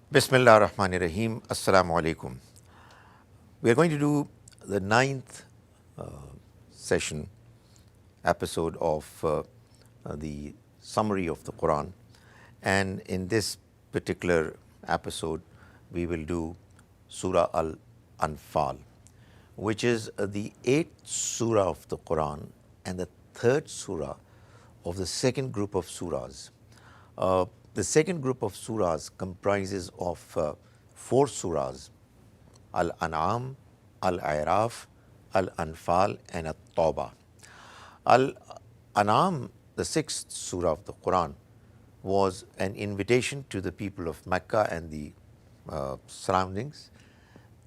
Bismillah ar-Rahman ar-Rahim. Assalamu alaikum. We are going to do the ninth session episode of the summary of the Quran, and in this particular episode we will do Surah Al-Anfal, which is the 8th surah of the Quran and the 3rd surah of the second group of surahs. The second group of surahs comprises of 4 surahs: Al-An'am, Al-A'raf, Al-Anfal and At-Tawbah. Al-An'am, the 6th surah of the Quran, was an invitation to the people of Mecca and the surroundings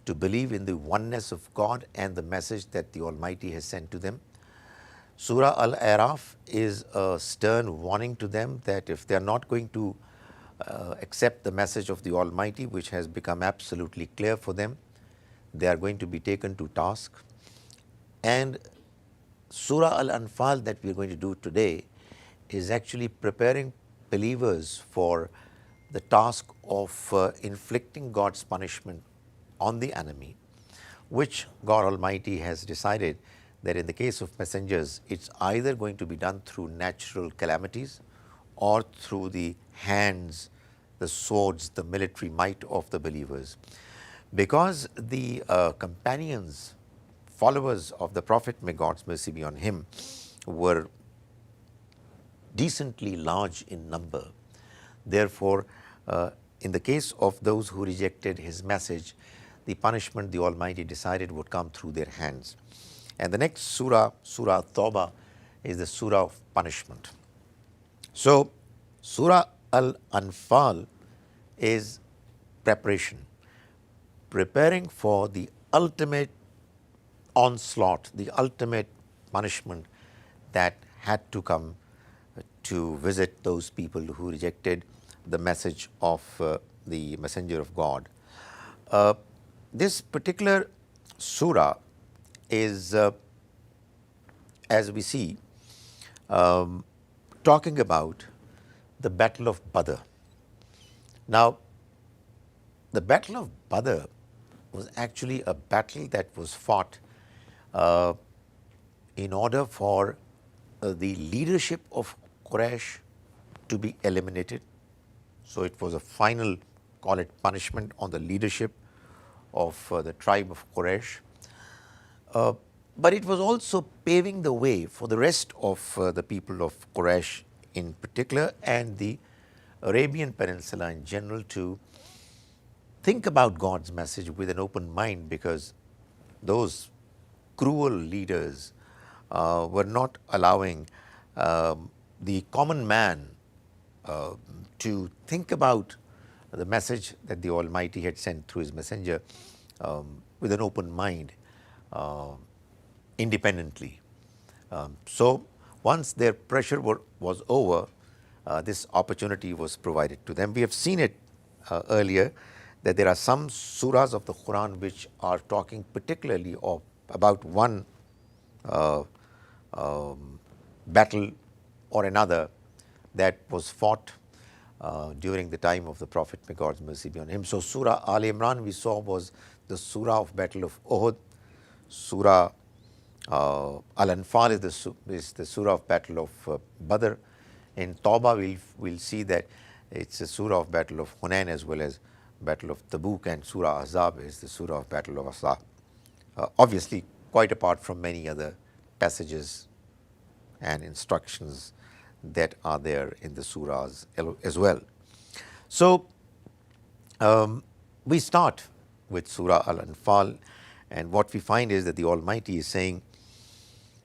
to believe in the oneness of God and the message that the Almighty has sent to them. Surah Al-A'raf is a stern warning to them that if they are not going to accept the message of the Almighty, which has become absolutely clear for them, they are going to be taken to task. And Surah Al-Anfal that we are going to do today is actually preparing believers for the task of inflicting God's punishment on the enemy, which God Almighty has decided that in the case of messengers, it's either going to be done through natural calamities or through the hands, the swords, the military might of the believers. Because the companions, followers of the Prophet, may God's mercy be on him, were decently large in number, therefore, in the case of those who rejected his message, the punishment the Almighty decided would come through their hands. And the next surah, Surah Tawbah, is the surah of punishment. So, Surah Al-Anfal is preparation, preparing for the ultimate onslaught, the ultimate punishment that had to come to visit those people who rejected the message of the messenger of God. This particular surah is, as we see, talking about the Battle of Badr. Now, the Battle of Badr was actually a battle that was fought in order for the leadership of Quraysh to be eliminated. So it was a final, call it punishment, on the leadership of the tribe of Quraysh. But it was also paving the way for the rest of the people of Quraysh in particular and the Arabian Peninsula in general to think about God's message with an open mind, because those cruel leaders were not allowing the common man to think about the message that the Almighty had sent through his messenger with an open mind, independently. So once their pressure was over, this opportunity was provided to them. We have seen it earlier that there are some surahs of the Quran which are talking particularly about one battle or another that was fought during the time of the Prophet, may God's mercy be on him. So Surah Al Imran we saw was the surah of Battle of Uhud. Surah Al-Anfal is the surah of Battle of Badr. In Tawbah we'll see that it's a surah of Battle of Hunain as well as Battle of Tabuk, and Surah Ahzab is the surah of Battle of Ahzab. Obviously quite apart from many other passages and instructions that are there in the surahs as well. So we start with Surah Al-Anfal, and what we find is that the Almighty is saying,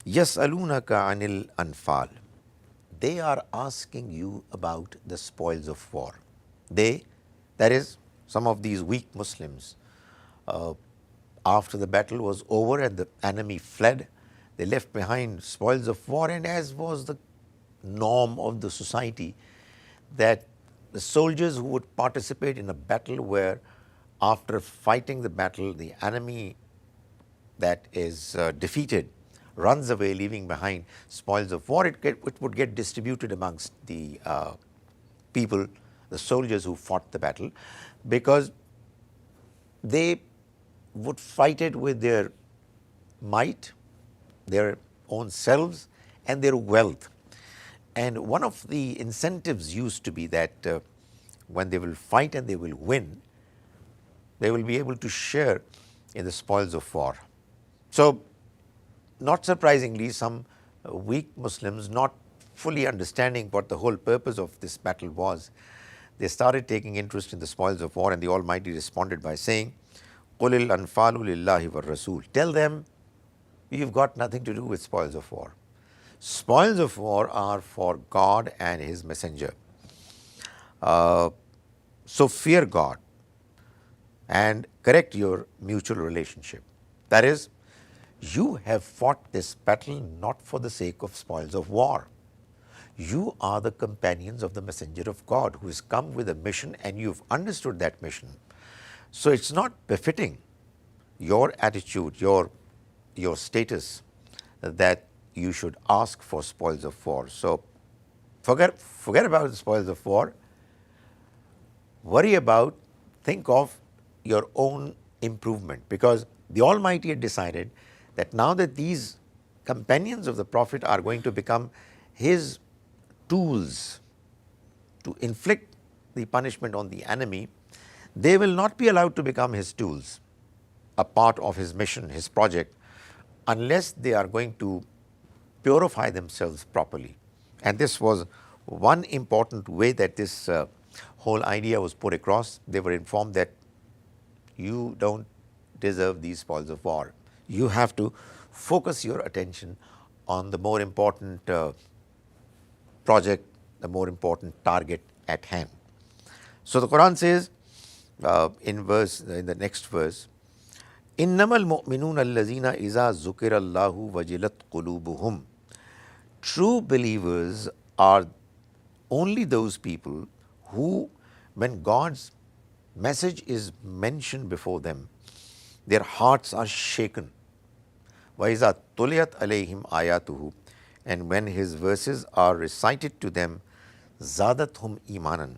Yas'alunaka anil anfal. They are asking you about the spoils of war. They, that is, some of these weak Muslims, after the battle was over and the enemy fled, they left behind spoils of war, and as was the norm of the society, that the soldiers who would participate in a battle where after fighting the battle, the enemy that is defeated runs away leaving behind spoils of war, it would get distributed amongst the people, the soldiers who fought the battle, because they would fight it with their might, their own selves, and their wealth. And one of the incentives used to be that when they will fight and they will win, they will be able to share in the spoils of war. So, not surprisingly, some weak Muslims, not fully understanding what the whole purpose of this battle was, they started taking interest in the spoils of war, and the Almighty responded by saying, قُلِ الْأَنْفَالُ لِلَّهِ وَالرَّسُولِ. Tell them, you've got nothing to do with spoils of war. Spoils of war are for God and His Messenger. So fear God and correct your mutual relationship. That is, you have fought this battle not for the sake of spoils of war. You are the companions of the Messenger of God who has come with a mission, and you've understood that mission. So it's not befitting your attitude, your status, that you should ask for spoils of war. So forget about the spoils of war. Worry about, think of your own improvement, because the Almighty had decided that now that these companions of the Prophet are going to become His tools to inflict the punishment on the enemy, they will not be allowed to become His tools, a part of His mission, His project, unless they are going to purify themselves properly. And this was one important way that this whole idea was put across. They were informed that you don't deserve these spoils of war. You have to focus your attention on the more important project, the more important target at hand. So the Quran says in the next verse, إِنَّمَا الْمُؤْمِنُونَ الَّذِينَ إِذَا ذُكِرَ اللَّهُ وَجِلَتْ قُلُوبُهُمْ. True believers are only those people who, when God's message is mentioned before them, their hearts are shaken. وَإِذَا تُلِيَتْ عَلَيْهِمْ آيَاتُهُ. And when His verses are recited to them, زَادَتْهُمْ إِيمَانًا.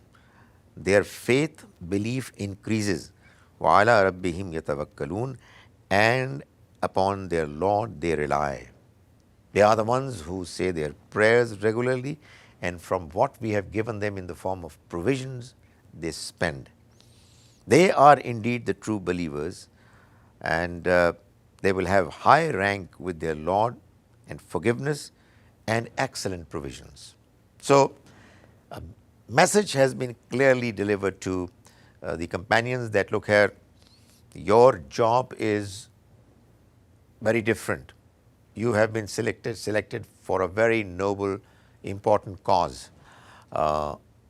Their faith, belief increases. وَعَلَىٰ رَبِّهِمْ يَتَوَكَّلُونَ. And upon their Lord they rely. They are the ones who say their prayers regularly, and from what we have given them in the form of provisions, they spend. They are indeed the true believers, and they will have high rank with their Lord, and forgiveness and excellent provisions. So, a message has been clearly delivered to the companions that, look here, your job is very different. You have been selected for a very noble, important cause.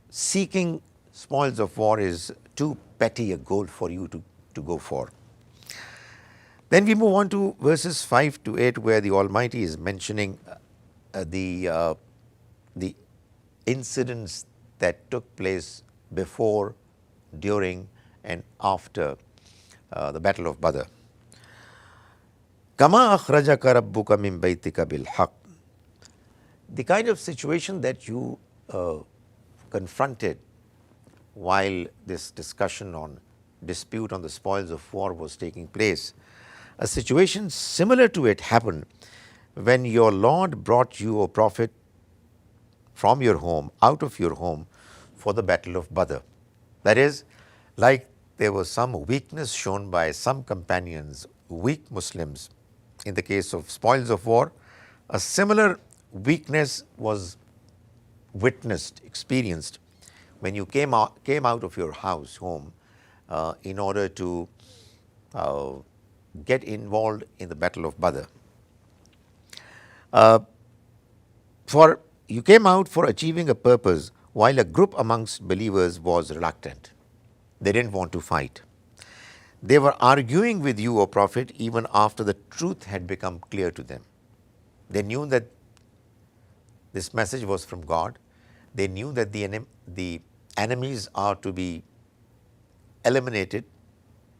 Seeking spoils of war is too petty a goal for you to go for. Then we move on to verses 5 to 8, where the Almighty is mentioning the incidents that took place before, during, and after the Battle of Badr. كَمَا أَخْرَجَكَ رَبُّكَ مِنْ بَيْتِكَ بِالْحَقِّ. The kind of situation that you confronted while this discussion on dispute on the spoils of war was taking place, a situation similar to it happened when your Lord brought you, O Prophet, from your home, out of your home, for the Battle of Badr. That is, like there was some weakness shown by some companions, weak Muslims, in the case of spoils of war, a similar weakness was witnessed, experienced, when you came out of your house, home, in order to get involved in the Battle of Badr. For you came out for achieving a purpose, while a group amongst believers was reluctant. They didn't want to fight. They were arguing with you, O Prophet, even after the truth had become clear to them. They knew that this message was from God. They knew that the enemies are to be eliminated.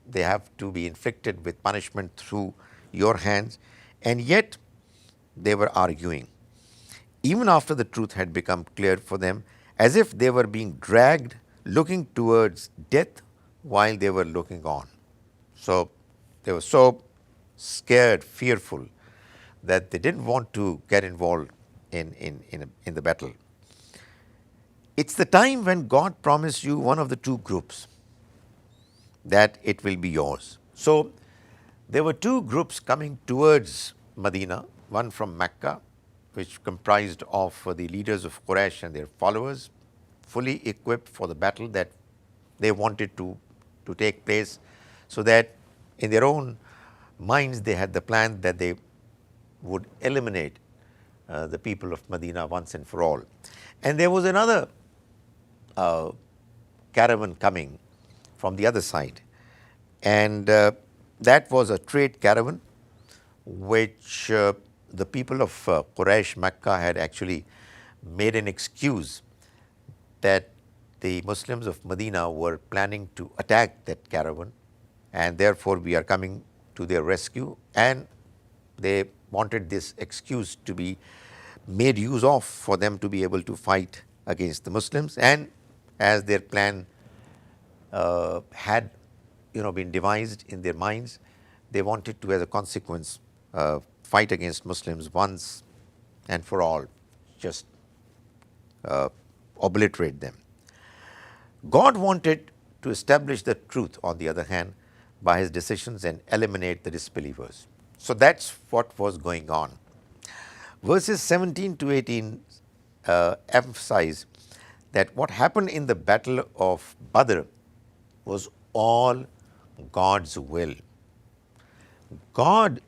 They have to be inflicted with punishment through your hands. And yet they were arguing, even after the truth had become clear for them, as if they were being dragged looking towards death while they were looking on. So they were so scared, fearful, that they didn't want to get involved in the battle. It's the time when God promised you one of the two groups, that it will be yours. So there were two groups coming towards Medina, one from Mecca, which comprised of the leaders of Quraysh and their followers, fully equipped for the battle that they wanted to take place, so that in their own minds they had the plan that they would eliminate the people of Medina once and for all. And there was another caravan coming from the other side, and that was a trade caravan which the people of Quraysh, Mecca, had actually made an excuse that the Muslims of Medina were planning to attack that caravan, and therefore we are coming to their rescue, and they wanted this excuse to be made use of for them to be able to fight against the Muslims. And as their plan had been devised in their minds, they wanted to, as a consequence, fight against Muslims once and for all, just obliterate them. God wanted to establish the truth, on the other hand, by his decisions and eliminate the disbelievers. So that's what was going on. Verses 17 to 18 emphasize that what happened in the battle of Badr was all God's will. God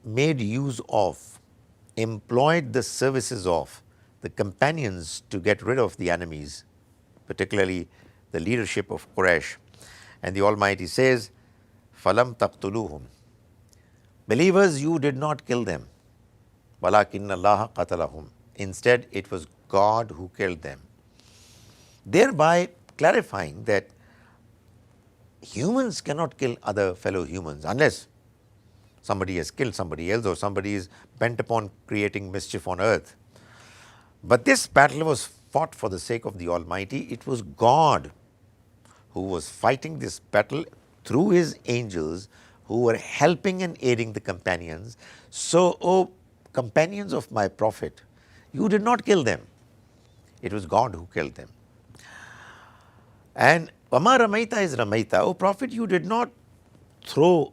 made use of, employed the services of the companions to get rid of the enemies, particularly the leadership of Quraysh. And the Almighty says, "Falam taqtuluhum." Believers, you did not kill them. "Walakinna Allah qatalahum." Instead, it was God who killed them. Thereby clarifying that humans cannot kill other fellow humans unless somebody has killed somebody else or somebody is bent upon creating mischief on earth. But this battle was fought for the sake of the Almighty. It was God who was fighting this battle through his angels, who were helping and aiding the companions. So, O companions of my Prophet, you did not kill them. It was God who killed them. And Wama Ramaita is Ramaita. O Prophet, you did not throw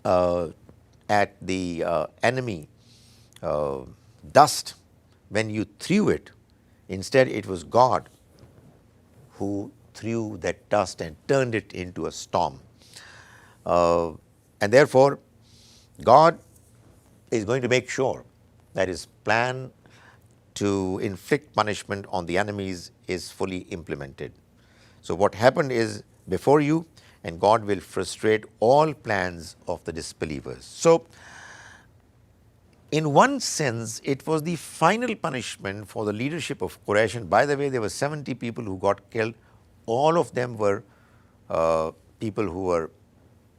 at the enemy dust when you threw it. Instead, it was God who threw that dust and turned it into a storm. And therefore, God is going to make sure that his plan to inflict punishment on the enemies is fully implemented. So what happened is before you, and God will frustrate all plans of the disbelievers. So in one sense, it was the final punishment for the leadership of Quraysh. And by the way, there were 70 people who got killed. All of them were people who were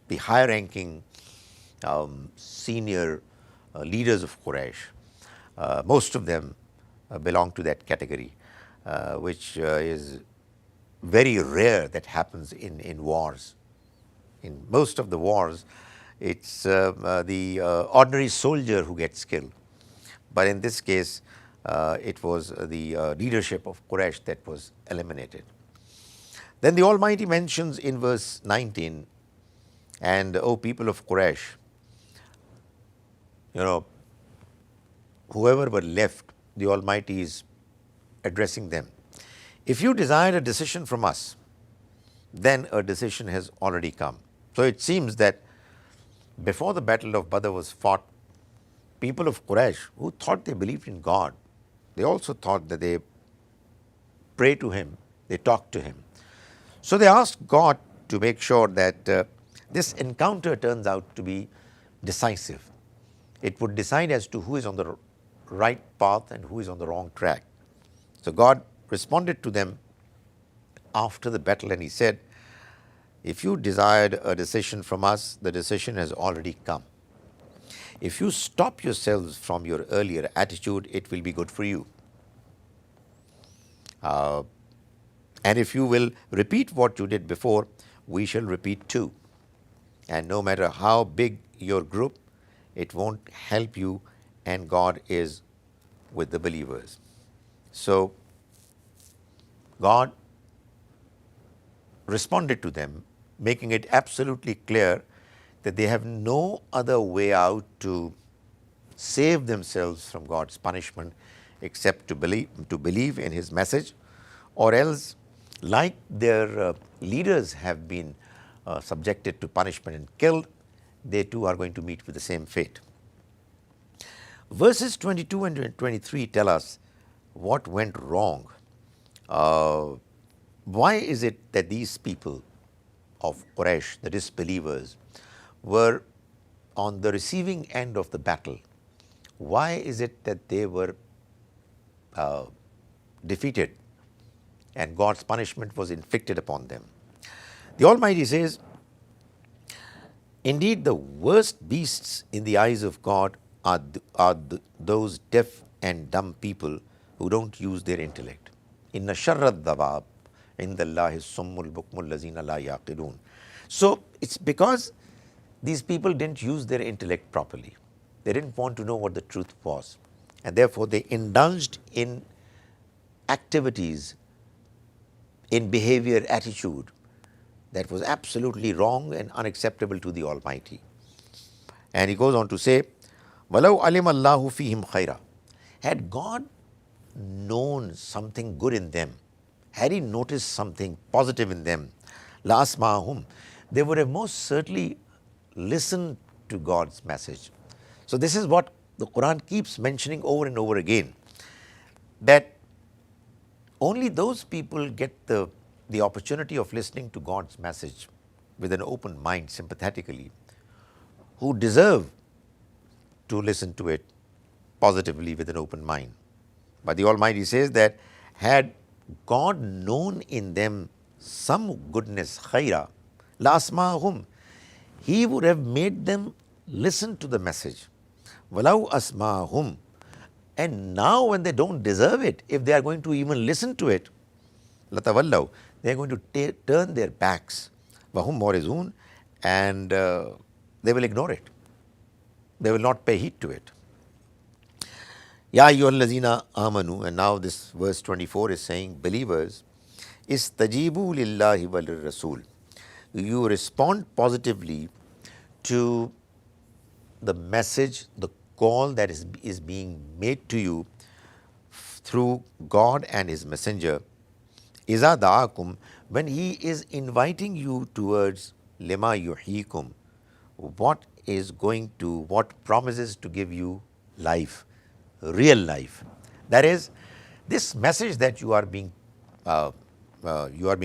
the high-ranking senior leaders of Quraysh. Most of them belong to that category, which is very rare that happens in wars. In most of the wars, it's the ordinary soldier who gets killed. But in this case, it was the leadership of Quraysh that was eliminated. Then the Almighty mentions in verse 19, "And O people of Quraysh, whoever were left, the Almighty is addressing them. If you desired a decision from us, then a decision has already come." So it seems that before the battle of Badr was fought, people of Quraysh who thought they believed in God, they also thought that they pray to him, they talk to him. So they asked God to make sure that this encounter turns out to be decisive. It would decide as to who is on the right path and who is on the wrong track. So God responded to them after the battle, and he said, "If you desired a decision from us, the decision has already come. If you stop yourselves from your earlier attitude, it will be good for you." And if you will repeat what you did before, we shall repeat too. And no matter how big your group, it won't help you, and God is with the believers. So God responded to them, making it absolutely clear that they have no other way out to save themselves from God's punishment except to believe in His message, or else, like their leaders have been subjected to punishment and killed, they too are going to meet with the same fate. Verses 22 and 23 tell us what went wrong. Why is it that these people of Quraysh, the disbelievers, were on the receiving end of the battle? Why is it that they were defeated and God's punishment was inflicted upon them? The Almighty says, indeed, the worst beasts in the eyes of God are those deaf and dumb people who don't use their intellect. Inna sharrad dawab indallahi summul bukmul lazina la yaqilun. So it's because these people didn't use their intellect properly. They didn't want to know what the truth was, and therefore they indulged in activities, in behavior, attitude that was absolutely wrong and unacceptable to the Almighty. And he goes on to say, وَلَوْ عَلِمَ اللَّهُ فِيهِمْ خَيْرًا. Had God known something good in them, had He noticed something positive in them, لَأَسْمَعَهُمْ, they would have most certainly listened to God's message. So this is what the Quran keeps mentioning over and over again, that only those people get the opportunity of listening to God's message with an open mind, sympathetically, who deserve to listen to it positively with an open mind. But the Almighty says that had God known in them some goodness, khaira, la asma'ahum, He would have made them listen to the message. Walau asma'ahum. And now when they don't deserve it, if they are going to even listen to it, latawallaw, they are going to turn their backs, wahum morizun, and they will ignore it. They will not pay heed to it. Ya ayyuhallazina amanu, and now this verse 24 is saying, believers, istajibu lillahi walir rasul. You respond positively to the message, the call that is being made to you through God and His messenger. Iza da'akum, when He is inviting you towards lima yuhikum, what promises to give you life, real life. That is, this message that you are being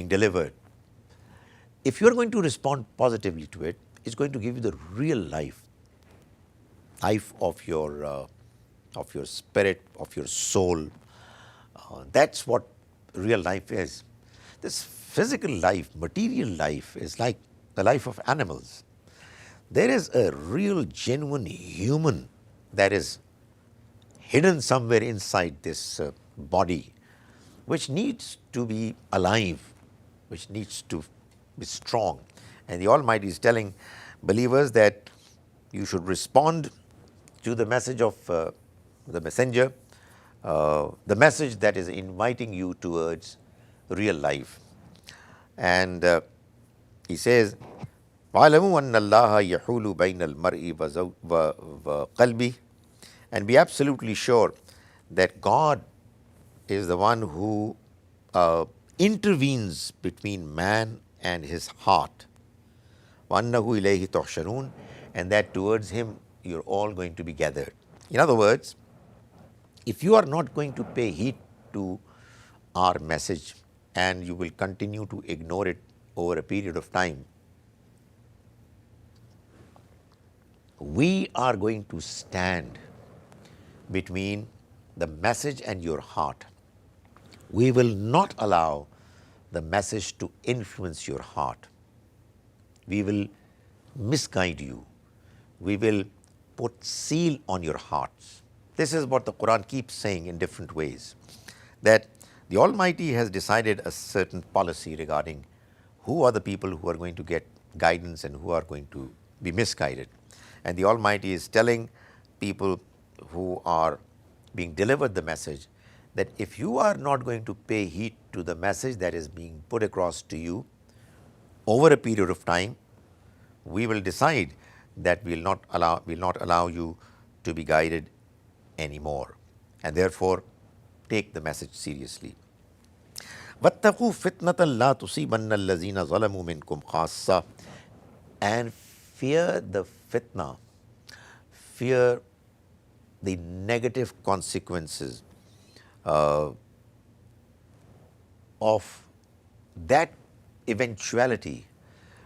delivered, if you are going to respond positively to it, it's going to give you the real life of your spirit, of your soul. That's what real life is. This physical life, material life, is like the life of animals. There is a real, genuine human that is hidden somewhere inside this body, which needs to be alive, which needs to be strong. And the Almighty is telling believers that you should respond to the message of the messenger, the message that is inviting you towards real life. And he says, وَعَلَمُوا أَنَّ اللَّهَ يَحُولُ بَيْنَ الْمَرْءِ وَقَلْبِهِ, and be absolutely sure that God is the one who intervenes between man and his heart. وَأَنَّهُ إِلَيْهِ تُحْشَرُونَ, and that towards Him you're all going to be gathered. In other words, if you are not going to pay heed to our message and you will continue to ignore it over a period of time, we are going to stand between the message and your heart. We will not allow the message to influence your heart. We will misguide you. We will put seal on your hearts. This is what the Quran keeps saying in different ways, that The Almighty has decided a certain policy regarding who are the people who are going to get guidance and who are going to be misguided. And the Almighty is telling people who are being delivered the message that if you are not going to pay heed to the message that is being put across to you over a period of time, we will decide that we will not allow you to be guided anymore, and therefore take the message seriously. وَاتَّقُوا فِتْنَةً لَا تُصِيبَنَّ الَّذِينَ ظَلَمُوا مِنْكُمْ خَاصَّةً. And fear the fitna, fear the negative consequences of that eventuality,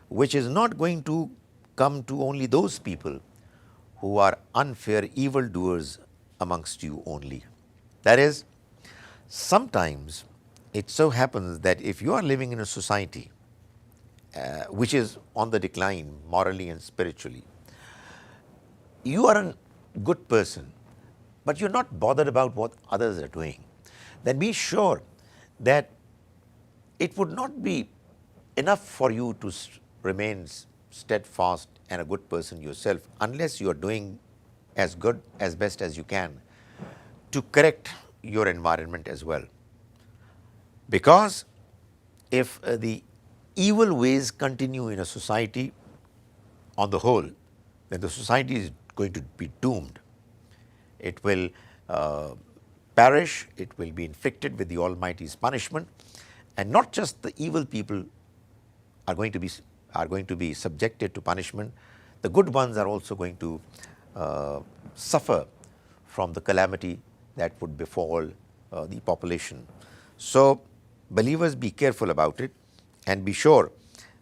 which is not going to come to only those people who are unfair evildoers amongst you only. That is, sometimes it so happens that if you are living in a society which is on the decline morally and spiritually, you are a good person, but you're not bothered about what others are doing, then be sure that it would not be enough for you to remain steadfast and a good person yourself unless you are doing as good as best as you can to correct your environment as well. Because if the evil ways continue in a society on the whole, then the society is going to be doomed. It will perish, it will be inflicted with the Almighty's punishment, and not just the evil people are going to be subjected to punishment, the good ones are also going to suffer from the calamity that would befall the population. So believers, be careful about it, and be sure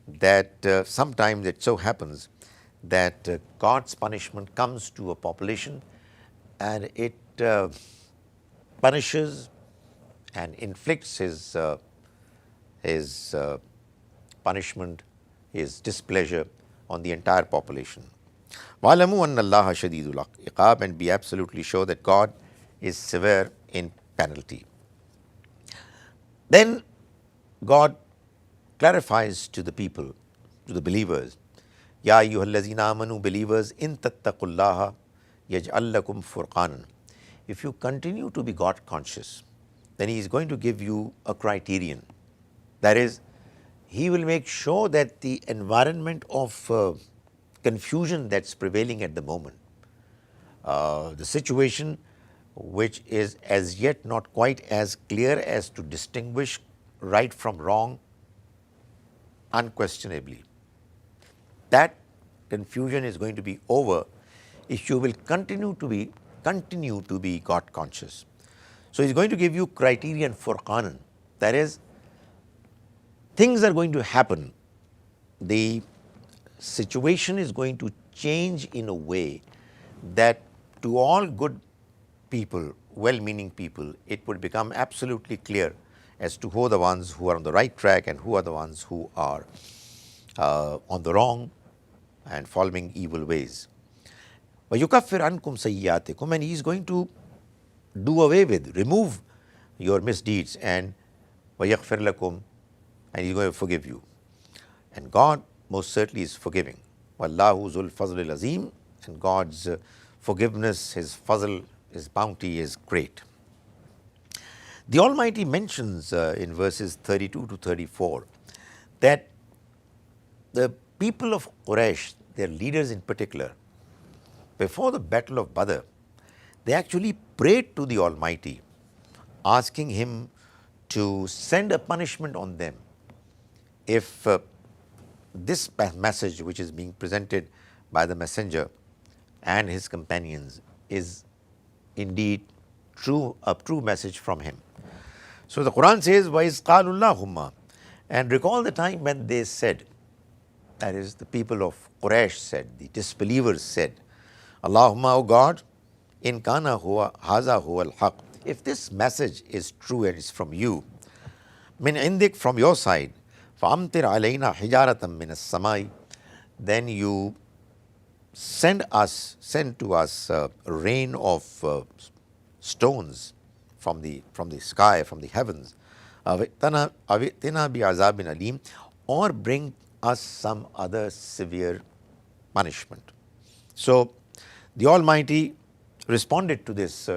that sometimes it so happens that God's punishment comes to a population and it punishes and inflicts his punishment, his displeasure on the entire population. وَعْلَمُوا أَنَّ اللَّهَ شَدِيدُ الْعِقَابِ, and be absolutely sure that God is severe in penalty. Then God clarifies to the people, to the believers, Ya ayyuhallazina amanu, believers, in tattaqullaha yaj'al lakum furqanan. If you continue to be God conscious, then He is going to give you a criterion. That is, He will make sure that the environment of confusion that's prevailing at the moment, the situation which is as yet not quite as clear as to distinguish right from wrong, unquestionably, that confusion is going to be over if you will continue to be God conscious. So He's going to give you criterion for Quran. That is, things are going to happen. The situation is going to change in a way that to all good people, well-meaning people, it would become absolutely clear as to who are the ones who are on the right track and who are the ones who are on the wrong and following evil ways. وَيُكَفِّرْ عَنْكُمْ سَيِّئَاتِكُمْ, and He is going to do away with, remove your misdeeds, and وَيَغْفِرْ لَكُمْ, and He's going to forgive you. And God most certainly is forgiving. وَاللَّهُ ذُو الْفَضْلِ الْعَظِيمِ, and God's forgiveness, His fazl, His bounty is great. The Almighty mentions in verses 32 to 34 that the people of Quraysh, their leaders in particular, before the battle of Badr, they actually prayed to the Almighty, asking Him to send a punishment on them if this message which is being presented by the messenger and his companions is indeed a true message from him. So the Quran says, وَإِذْ قَالُوا اللَّهُمَّ, and recall the time when they said, that is, the people of Quraysh said, the disbelievers said, Allahumma, O God, in kana huwa haza huwa al-haq, if this message is true and is from you, min indik, from your side, فَأَمْطِرْ عَلَيْنَا حِجَارَةً مِّنَ السَّمَاءِ, then you send to us a rain of stones from the sky, from the heavens. avitina bi azabin alim, or bring us some other severe punishment. So the Almighty responded to this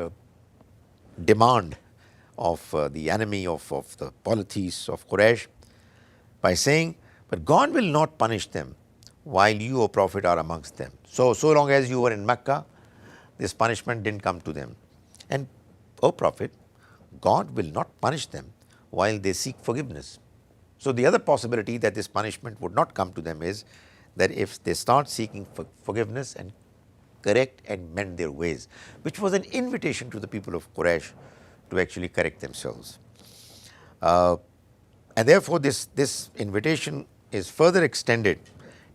demand of the enemy of the polytheists of Quraysh by saying, but God will not punish them while you, O Prophet, are amongst them. So long as you were in Mecca, this punishment didn't come to them. And, O Prophet, God will not punish them while they seek forgiveness. So the other possibility that this punishment would not come to them is that if they start seeking forgiveness and correct and mend their ways, which was an invitation to the people of Quraysh to actually correct themselves. And therefore, this invitation is further extended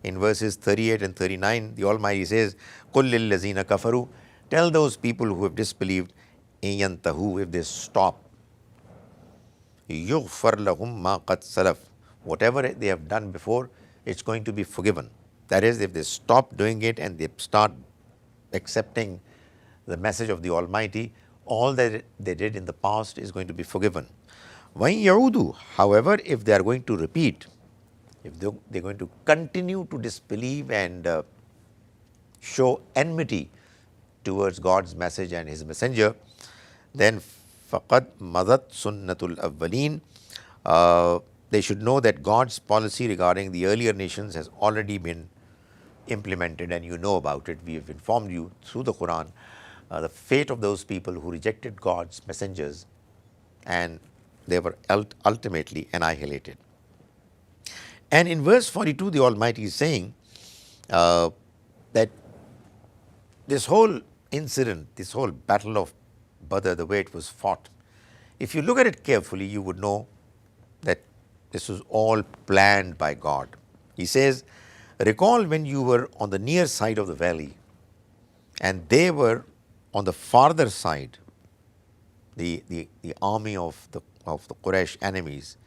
in verses 38 and 39. The Almighty says, قُلْ لِلَّذِينَ كَفَرُوا, tell those people who have disbelieved, إِن يَنْتَهُوا, if they stop, يُغْفَرْ لَهُمْ مَا قَدْ سَلَفْ, whatever they have done before, it's going to be forgiven. That is, if they stop doing it and they start accepting the message of the Almighty, all that they did in the past is going to be forgiven. وَإِن يَعُودُوا, however, if they are going to repeat, if they're going to continue to disbelieve and show enmity towards God's message and His messenger, then فَقَدْ مَضَتْ سُنَّةُ الْأَوَّلِينَ, they should know that God's policy regarding the earlier nations has already been implemented, and you know about it. We have informed you through the Quran the fate of those people who rejected God's messengers, and they were ultimately annihilated. And in verse 42, the Almighty is saying that this whole incident, this whole battle of Badr, the way it was fought, if you look at it carefully, you would know that this was all planned by God. He says, recall when you were on the near side of the valley and they were on the farther side, the army of the Quraysh enemies,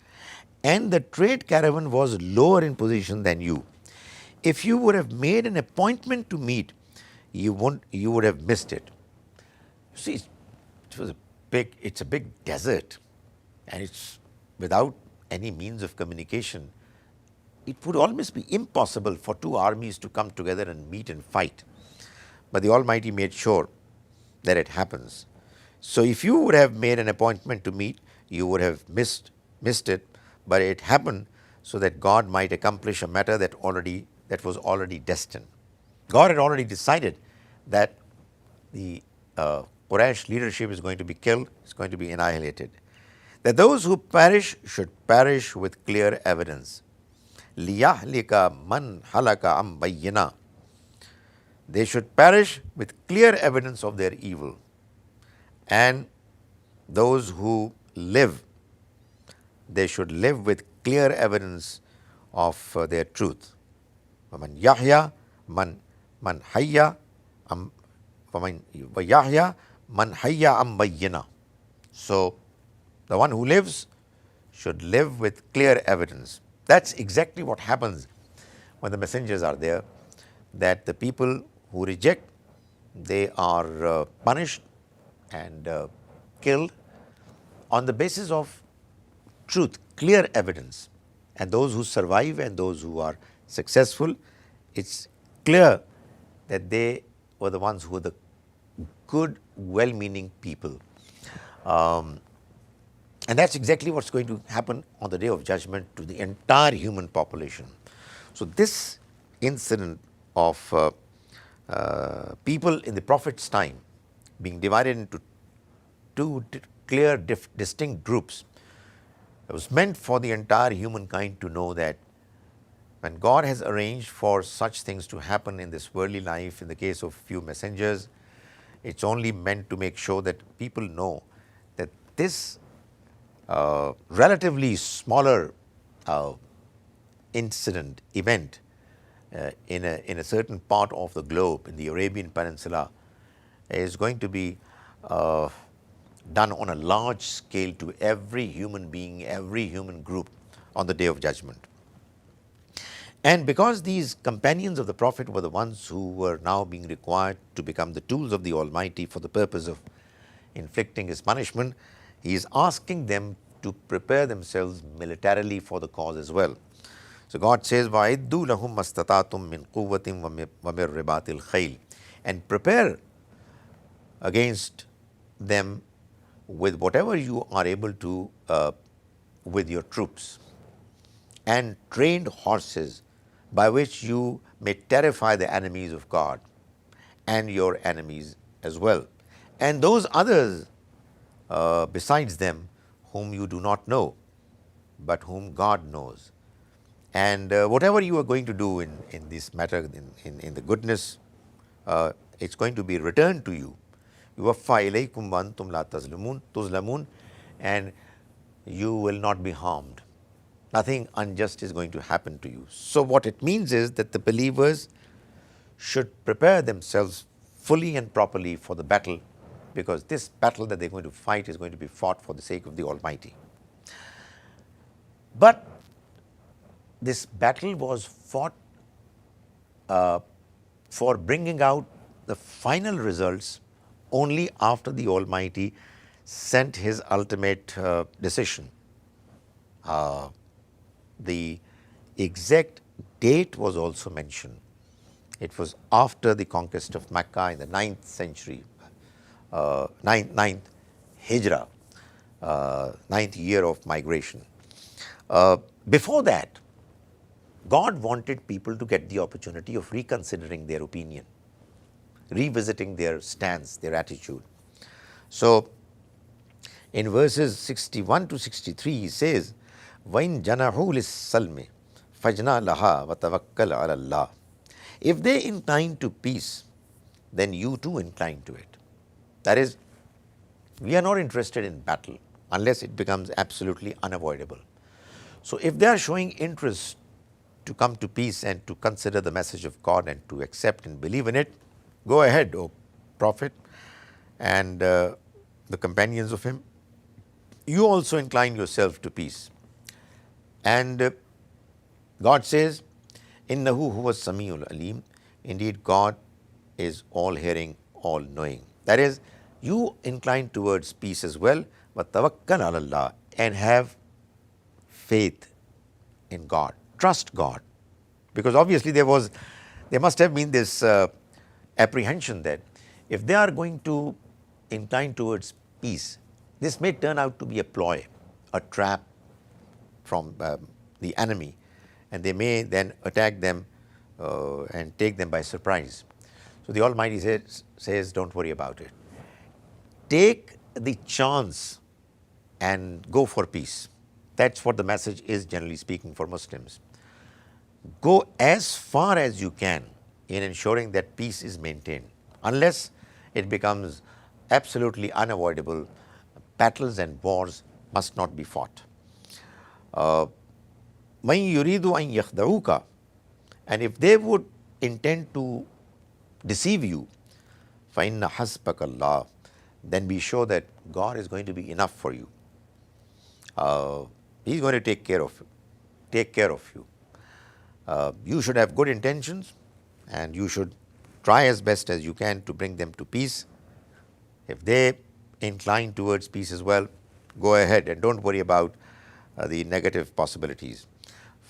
and the trade caravan was lower in position than you. If you would have made an appointment to meet, you would have missed it. You see, it's a big desert, and it's without any means of communication. It would almost be impossible for two armies to come together and meet and fight. But the Almighty made sure that it happens. So if you would have made an appointment to meet, you would have missed it, but it happened so that God might accomplish a matter that was already destined. God had already decided that the Quraysh leadership is going to be killed, is going to be annihilated. That those who perish should perish with clear evidence. لِيَهْلِكَ مَنْ هَلَكَ عَنْ بَيِّنَةٍ. They should perish with clear evidence of their evil. And those who live, they should live with clear evidence of their truth. وَمَنْ يَحْيَا مَنْ حَيَّا وَيَحْيَا مَنْ حَيَّا عَنْ بَيِّنَةٍ. So the one who lives should live with clear evidence. That's exactly what happens when the messengers are there, that the people who reject, they are punished and killed on the basis of truth, clear evidence. And those who survive and those who are successful, it's clear that they were the ones who were the good, well-meaning people. And that's exactly what's going to happen on the Day of Judgment to the entire human population. So this incident of people in the Prophet's time being divided into two clear, distinct groups, it was meant for the entire humankind to know that when God has arranged for such things to happen in this worldly life, in the case of few messengers, it's only meant to make sure that people know that this relatively smaller event in a certain part of the globe, in the Arabian Peninsula, is going to be done on a large scale to every human being, every human group on the Day of Judgment. And because these companions of the Prophet were the ones who were now being required to become the tools of the Almighty for the purpose of inflicting His punishment, He is asking them to prepare themselves militarily for the cause as well. So God says, وَأَعِدُّوا لَهُمْ مَسْتَطَعْتُم مِّن قُوَّةٍ وَمِن رِّبَاطِ الْخَيْلِ, and prepare against them with whatever you are able to with your troops, and trained horses by which you may terrify the enemies of God and your enemies as well, and those others besides them whom you do not know, but whom God knows. And whatever you are going to do in this matter, in the goodness, it's going to be returned to you. يُوَفَّى إِلَيْكُمْ وَأَنْتُمْ لَا تُظْلَمُونَ, and you will not be harmed. Nothing unjust is going to happen to you. So what it means is that the believers should prepare themselves fully and properly for the battle, because this battle that they're going to fight is going to be fought for the sake of the Almighty. But this battle was fought for bringing out the final results only after the Almighty sent His ultimate decision. The exact date was also mentioned. It was after the conquest of Mecca in the 9th century, 9th Hijrah, 9th year of migration. Before that, God wanted people to get the opportunity of reconsidering their opinion, revisiting their stance, their attitude. So, in verses 61 to 63, He says, وَإِن جَنَحُوا لِلسَّلْمِ فَاجْنَحْ لَهَا وَتَوَكَّلْ عَلَى اللَّهِ. If they incline to peace, then you too incline to it. That is, we are not interested in battle unless it becomes absolutely unavoidable. So if they are showing interest to come to peace and to consider the message of God and to accept and believe in it, go ahead, O Prophet and the companions of him. You also incline yourself to peace. And God says, Innahu huwa Samiul Alim. Indeed, God is all hearing, all knowing. That is, you incline towards peace as well, but tawakkal ala Allah, and have faith in God. Trust God. Because obviously there must have been this apprehension that if they are going to incline towards peace, this may turn out to be a ploy, a trap from the enemy, and they may then attack them and take them by surprise. So the Almighty says, don't worry about it. Take the chance and go for peace. That's what the message is, generally speaking, for Muslims. Go as far as you can in ensuring that peace is maintained. Unless it becomes absolutely unavoidable, battles and wars must not be fought. مَن يُرِيدُ أَن يَخْدَعُوكَ, and if they would intend to deceive you, فَإِنَّ حَسْبَكَ اللَّهُ, then be sure that God is going to be enough for you. He's going to take care of you. You should have good intentions and you should try as best as you can to bring them to peace. If they incline towards peace as well, go ahead and don't worry about the negative possibilities.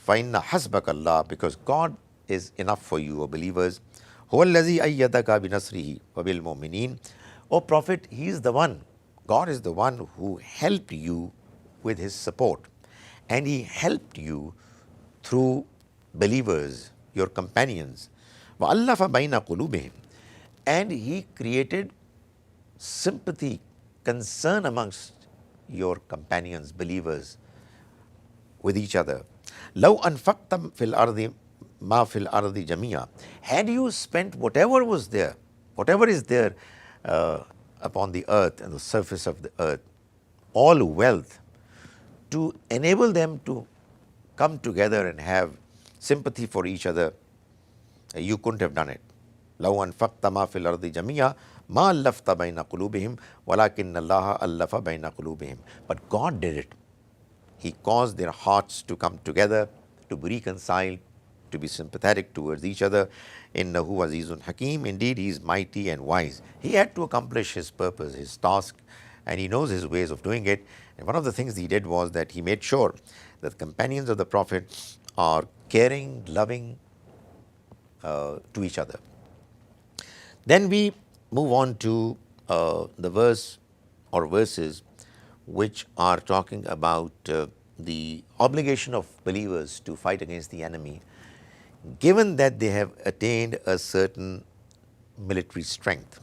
فَإِنَّ حَسْبَكَ اللَّهُ, because God is enough for you, O believers. هُوَ الَّذِي أَيَّدَكَ بِنَصْرِهِ وَبِالْمُؤْمِنِينَ. O Prophet, He is the one, God is the one who helped you with His support, and He helped you through believers, your companions. وَأَلَّفَ بَيْنَ قُلُوبِهِمْ, and He created sympathy, concern amongst your companions, believers, with each other. لَوْ أَنْفَقْتَ فِي الْأَرْضِ مَا فِي الْأَرْضِ جَمِيعًا. Had you spent whatever was there, whatever is there upon the earth and the surface of the earth, all wealth, to enable them to come together and have sympathy for each other, you couldn't have done it. لَوْ أَنْفَقْتَ مَا فِي الْأَرْضِ جَمِيعًا مَا أَلَّفْتَ بَيْنَ قُلُوبِهِمْ وَلَكِنَّ اللَّهَ أَلَّفَ بَيْنَ قُلُوبِهِمْ. But God did it. He caused their hearts to come together, to be reconciled, to be sympathetic towards each other. إِنَّهُ عَزِيزٌ حَكِيمٌ. Indeed, He is mighty and wise. He had to accomplish His purpose, His task, and he knows his ways of doing it. And one of the things he did was that he made sure that the companions of the Prophet are caring, loving to each other. Then we move on to the verse or verses which are talking about the obligation of believers to fight against the enemy, given that they have attained a certain military strength.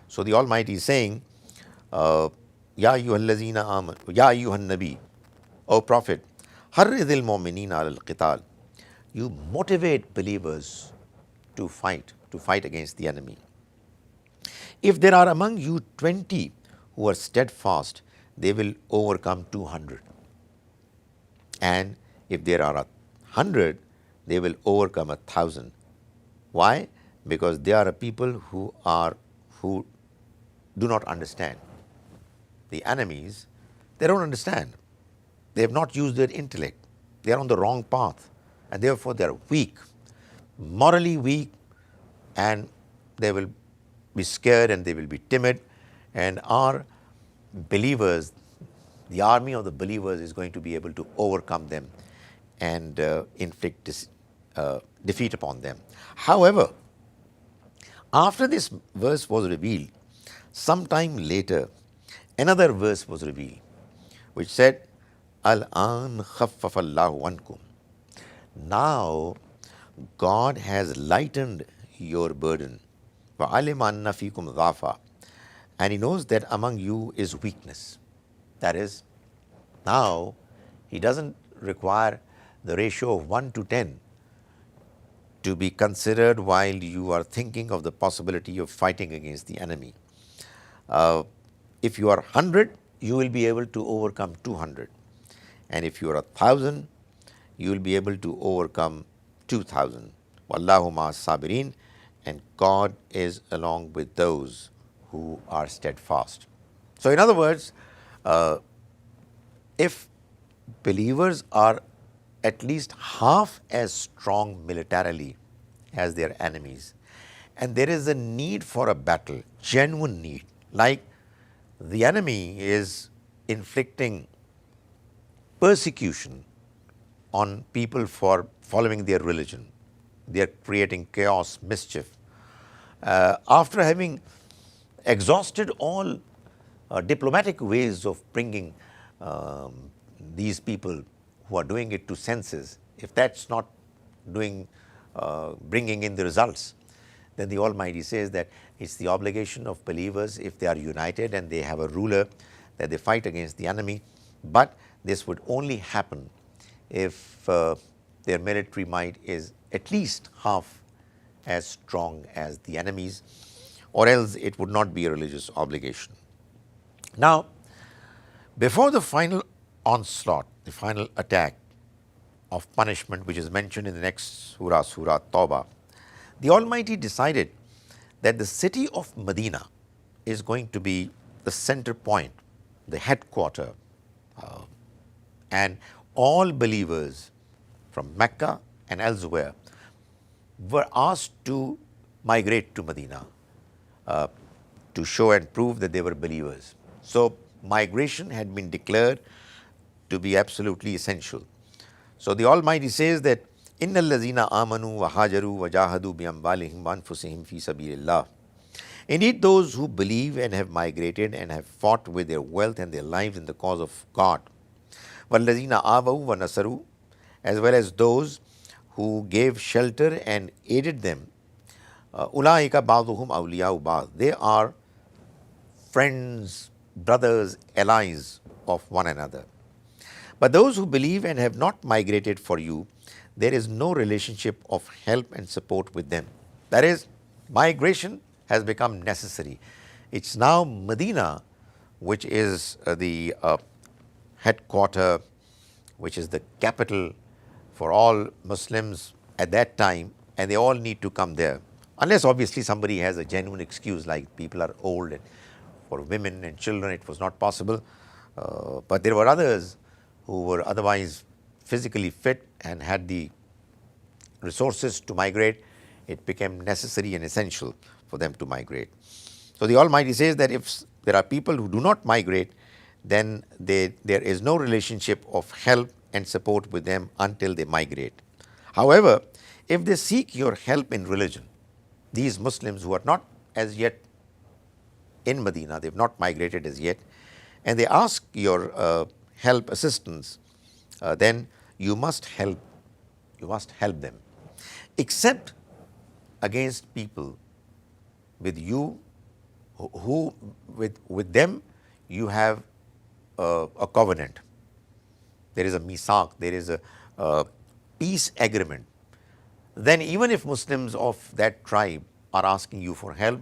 So the Almighty is saying, Ya ayyuhallazina amanu, Ya ayyuhan nabi, O Prophet, harridil mu'minina al qital. You motivate believers to fight against the enemy. If there are among you 20 who are steadfast, they will overcome 200. And if there are 100, they will overcome 1,000. Why? Because they are a people who do not understand. The enemies, they don't understand. They have not used their intellect. They are on the wrong path, and therefore they are weak, morally weak, and they will be scared and they will be timid. And our believers, the army of the believers, is going to be able to overcome them and inflict defeat upon them. However, after this verse was revealed, sometime later, another verse was revealed, which said, Al-an khaffafallahu ankum. Now, God has lightened your burden. وَعَلِمَ أَنَّ فِيكُمْ ضَعْفًا. And He knows that among you is weakness. That is, now He doesn't require the ratio of 1 to 10 to be considered while you are thinking of the possibility of fighting against the enemy. If you are 100, you will be able to overcome 200. And if you are 1,000, you will be able to overcome 2,000. Wallahu ma'as sabirin, and God is along with those who are steadfast. So in other words, if believers are at least half as strong militarily as their enemies, and there is a need for a battle, genuine need, like the enemy is inflicting persecution on people for following their religion. They are creating chaos, mischief. After having exhausted all diplomatic ways of bringing these people who are doing it to senses, if that's not bringing in the results, then the Almighty says that it's the obligation of believers, if they are united and they have a ruler, that they fight against the enemy. But this would only happen if their military might is at least half as strong as the enemies, or else it would not be a religious obligation. Now, before the final onslaught, the final attack of punishment, which is mentioned in the next surah, Surah Tawbah, the Almighty decided that the city of Medina is going to be the center point, the headquarter, and all believers from Mecca and elsewhere were asked to migrate to Medina to show and prove that they were believers. So migration had been declared to be absolutely essential. So the Almighty says that Innal lazina amanu wa hajaru wa jahadu bi amwalihim wa anfusihim fi sabilillah. Indeed, those who believe and have migrated and have fought with their wealth and their lives in the cause of God. Wallazina awaw wa nasaru, as well as those who gave shelter and aided them. Ulaika ba'duhum awliya'u ba'd. They are friends, brothers, allies of one another. But those who believe and have not migrated for you, there is no relationship of help and support with them. That is, migration has become necessary. It's now Medina, which is the headquarter, which is the capital for all Muslims at that time, and they all need to come there. Unless obviously somebody has a genuine excuse, like people are old, and for women and children it was not possible. But there were others who were otherwise physically fit and had the resources to migrate. It became necessary and essential for them to migrate. So the Almighty says that if there are people who do not migrate, then there is no relationship of help and support with them until they migrate. However, if they seek your help in religion, these Muslims who are not as yet in Medina, they have not migrated as yet, and they ask your help, assistance, then you must help them, except against people with you who with them you have a covenant. There is a misak, there is a peace agreement. Then even if Muslims of that tribe are asking you for help,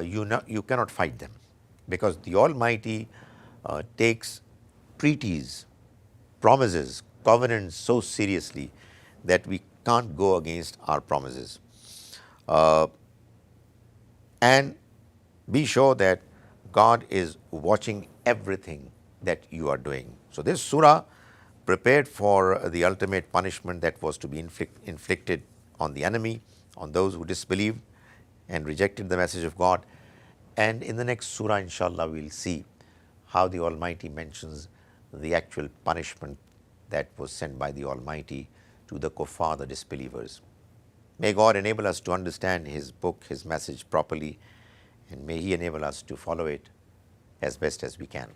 you cannot fight them, because the Almighty takes treaties, promises, covenants so seriously that we can't go against our promises. And be sure that God is watching everything that you are doing. So this surah prepared for the ultimate punishment that was to be inflicted on the enemy, on those who disbelieved and rejected the message of God. And in the next surah, inshallah, we'll see how the Almighty mentions the actual punishment that was sent by the Almighty to the kuffar, the disbelievers. May God enable us to understand His book, His message properly, and may He enable us to follow it as best as we can.